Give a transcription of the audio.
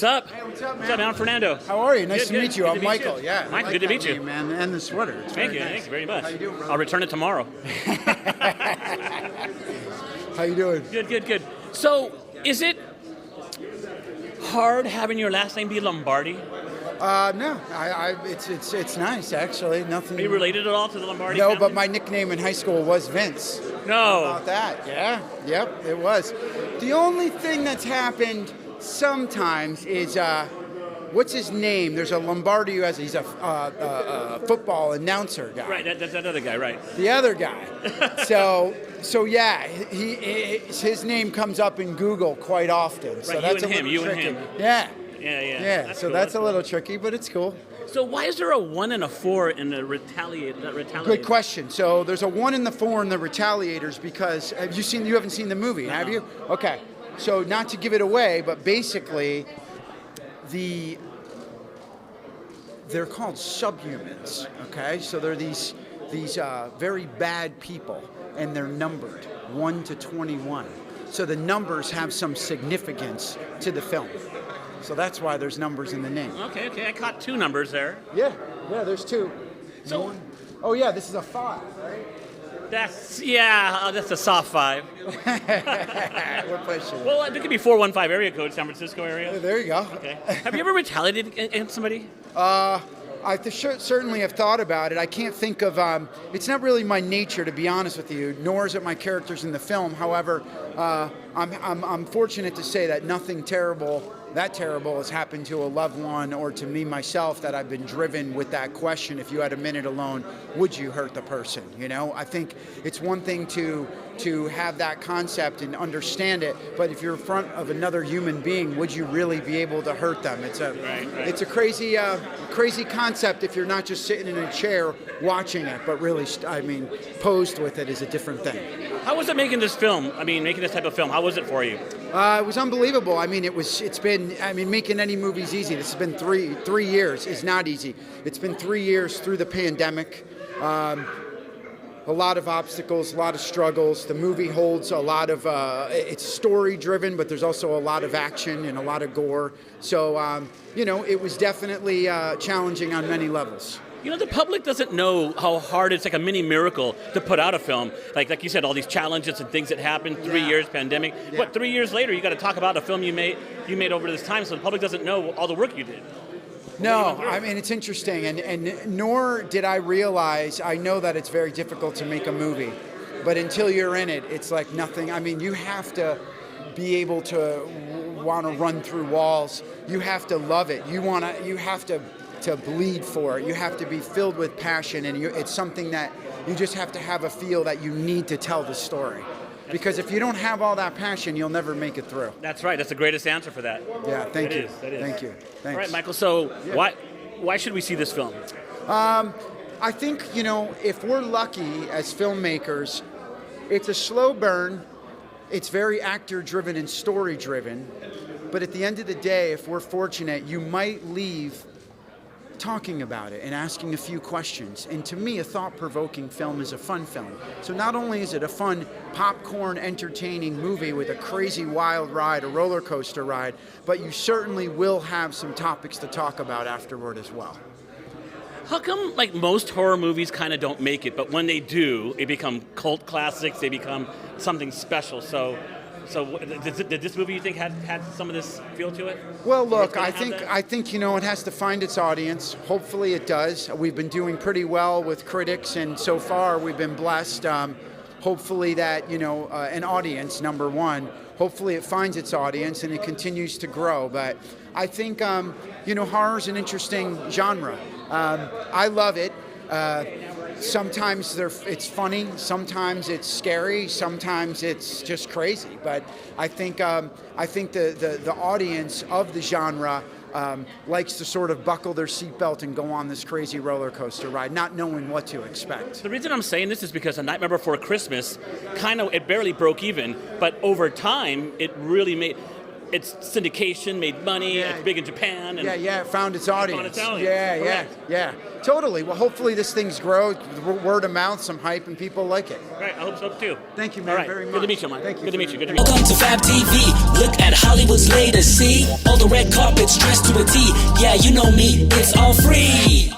What's up? Hey, what's up, man? What's up, man? I'm Fernando. How are you? Nice Good, to meet you. good I'm to meet Michael. you. Yeah. Mike, I like good to that meet you. name, man. And the sweater. It's Thank very you. nice. Thank you very much. How you doing, brother? I'll return it tomorrow. How you doing? Good. So, is it hard having your last name be Lombardi? No. It's nice actually. Nothing. Are you related at all to the Lombardi No, family? but my nickname in high school was Vince. No. About that? Yeah. Yep. It was. The only thing that's happened sometimes is what's his name? There's a Lombardi who he's a football announcer guy. Right, that's that other guy, right. The other guy. So yeah, his name comes up in Google quite often. So Right, that's you a and little him. tricky. Yeah. Yeah. So cool, that's a cool. little tricky, but it's cool. So why is there a 1 and a 4 in the Retaliator? Good question. So there's a 1 and the 4 in the Retaliators because you haven't seen the movie, have you? Okay. So not to give it away, but basically they're called subhumans, okay? So they're these very bad people, and they're numbered 1 to 21. So the numbers have some significance to the film. So that's why there's numbers in the name. Okay. I caught 2 numbers there. Yeah, there's 2. So, oh yeah, this is a 5, right? that's a soft 5. We're pushing. Well, it could be 415 area code, San Francisco area. There you go. Okay. Have you ever retaliated against somebody? I certainly have thought about it. I can't think of. It's not really my nature, to be honest with you. Nor is it my characters in the film. However, I'm fortunate to say that nothing that terrible has happened to a loved one or to me myself that I've been driven with that question. If you had a minute alone, would you hurt the person? You know, I think it's one thing to have that concept and understand it, but if you're in front of another human being, would you really be able to hurt them? It's a crazy concept if you're not just sitting in a chair watching it, but really, posed with it is a different thing. How was it making this film? Making this type of film, how was it for you? It was unbelievable. Making any movie's easy. This has been three years is not easy. It's been 3 years through the pandemic. A lot of obstacles, a lot of struggles. The movie holds a lot of, it's story driven, but there's also a lot of action and a lot of gore. So, it was definitely challenging on many levels. The public doesn't know how hard it's like a mini miracle to put out a film. Like you said, all these challenges and things that happened, 3 years, pandemic. Yeah. But 3 years later, you got to talk about a film you made over this time, so the public doesn't know all the work you did. No, it's interesting, and nor did I realize, I know that it's very difficult to make a movie, but until you're in it, it's like nothing. You have to be able to want to run through walls. You have to love it. You have to bleed for it. You have to be filled with passion, and it's something that you just have to have a feel that you need to tell the story. Because if you don't have all that passion, you'll never make it through. That's right. That's the greatest answer for that. Yeah, thank you. That is. Thank you. Thanks. All right, Michael, so why should we see this film? I think, if we're lucky as filmmakers, it's a slow burn. It's very actor-driven and story-driven. But at the end of the day, if we're fortunate, you might leave talking about it and asking a few questions. And to me, a thought-provoking film is a fun film. So not only is it a fun, popcorn, entertaining movie with a crazy wild ride, a roller coaster ride, but you certainly will have some topics to talk about afterward as well. How come, most horror movies kind of don't make it, but when they do, they become cult classics, they become something special? So did this movie, you think, had some of this feel to it? Well, look, I think it has to find its audience. Hopefully it does. We've been doing pretty well with critics, and so far we've been blessed. Hopefully that, an audience, number one. Hopefully it finds its audience and it continues to grow. But I think, horror is an interesting genre. I love it. Sometimes it's funny, sometimes it's scary, sometimes it's just crazy. But I think the audience of the genre likes to sort of buckle their seatbelt and go on this crazy roller coaster ride, not knowing what to expect. The reason I'm saying this is because A Nightmare Before Christmas, it barely broke even, but over time it really made. its syndication made money. Yeah. It's big in Japan. And It found its audience. Yeah. Yeah. Totally. Well, hopefully this thing's grow, word of mouth, some hype, and people like it. Right, I hope so too. Thank you, man, All right. very much. Good to meet you, Mike. Thank you. Good to meet you. Good to meet you. Welcome to FabTV. Look at Hollywood's latest. See all the red carpets dressed to a T. Yeah, you know me. It's all free.